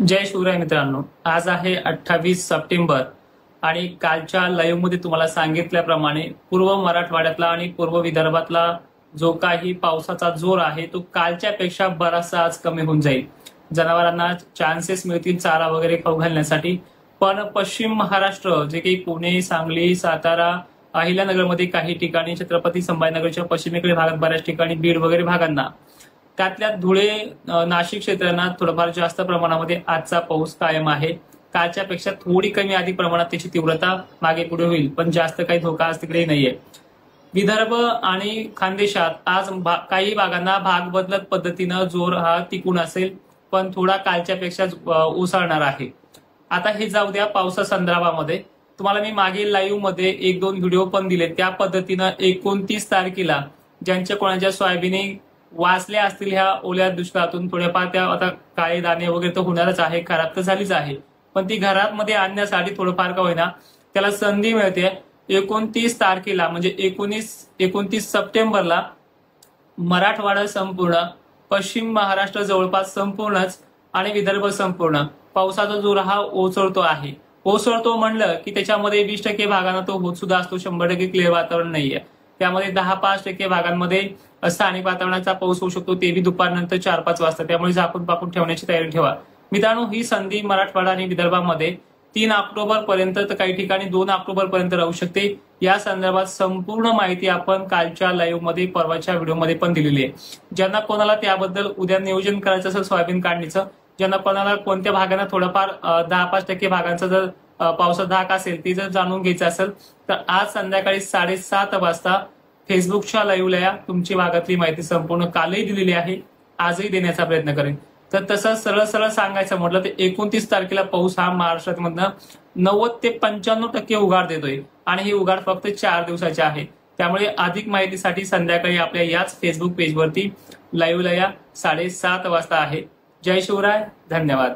जय शिवराय मित्रांनो, आज आहे 28 सप्टेंबर आणि कालच्या लाईव्ह मध्ये तुम्हाला सांगितल्याप्रमाणे पूर्व मराठवाड्यातला आणि पूर्व विदर्भातला जो काही पावसाचा जोर आहे तो कालच्या पेक्षा बराचसा आज कमी होऊन जाईल. जनावरांना चान्सेस मिळतील चारा वगैरे खाऊ घालण्यासाठी. पण पश्चिम महाराष्ट्र जे काही पुणे, सांगली, सातारा, अहिल्यानगरमध्ये काही ठिकाणी, छत्रपती संभाजीनगरच्या पश्चिमेकडील भागात बऱ्याच ठिकाणी, बीड वगैरे भागांना, त्यातल्या धुळे, नाशिक क्षेत्रांना थोडंफार जास्त प्रमाणामध्ये आजचा पाऊस कायम आहे. कालच्या पेक्षा थोडी कमी अधिक प्रमाणात त्याची तीव्रता मागे पुढे होईल, पण जास्त काही धोका आज तिकडे नाहीये. विदर्भ आणि खानदेशात आज काही भागांना भाग बदलत पद्धतीनं जोर हा टिकून असेल, पण थोडा कालच्या पेक्षा उसळणार आहे. आता हे जाऊ द्या पावसा संदर्भामध्ये. तुम्हाला मी मागील लाईव्ह मध्ये एक दोन व्हिडिओ पण दिले. त्या पद्धतीनं 29 तारखेला ज्यांच्या कोणाच्या सोयाबीनी वाचल्या असतील ह्या ओल्या दुष्काळातून, थोड्याफार त्या आता काळे दाणे वगैरे तर होणारच आहे, खराब तर झालीच आहे, पण ती घरात मध्ये आणण्यासाठी थोडंफार का होईना त्याला संधी मिळते. 29 तारखेला म्हणजे 29 सप्टेंबरला मराठवाडा संपूर्ण, पश्चिम महाराष्ट्र जवळपास संपूर्णच आणि विदर्भ संपूर्ण पावसाचा जोर हा ओसरतो आहे. ओसरतो म्हणलं की त्याच्यामध्ये 20% भागांना तो होत सुद्धा असतो. 100% क्लिअर वातावरण नाहीये. त्यामध्ये 10-5% भागांमध्ये स्थानिक वातावरणाचा पाऊस होऊ शकतो, ते बी दुपारनंतर 4-5 वाजता. त्यामुळे झाकून पाकून ठेवण्याची तयारी ठेवा मित्रांनो. ही संधी मराठवाडा आणि विदर्भामध्ये 3 ऑक्टोबर पर्यंत, तर काही ठिकाणी 2 ऑक्टोबर पर्यंत राहू शकते. या संदर्भात संपूर्ण माहिती आपण कालच्या लाईव्ह मध्ये, परवाच्या व्हिडिओमध्ये पण दिलेली आहे. ज्यांना कोणाला त्याबद्दल उद्या नियोजन करायचं असेल सोयाबीन काढणीचं, ज्यांना कोणाला कोणत्या भागांना थोडंफार 10-5% भागांचा जर पावसाचा धाक असेल ते जर जाणून घ्यायचं असेल, तर आज संध्याकाळी 7:30 वाजता फेसबुकच्या लाईव्हला या. तुमची भागातली माहिती संपूर्ण कालही दिलेली आहे, आजही देण्याचा प्रयत्न करेन. तर तसं सरळ सरळ सांगायचं म्हटलं तर 29 तारखेला पाऊस हा महाराष्ट्रामधनं 90 ते 95% उघाड देतोय आणि ही उघाड फक्त 4 दिवसाची आहे. त्यामुळे अधिक माहितीसाठी संध्याकाळी आपल्या याच फेसबुक पेजवरती लाईव्हला या. 7:30 वाजता आहे. जय शिवराय, धन्यवाद.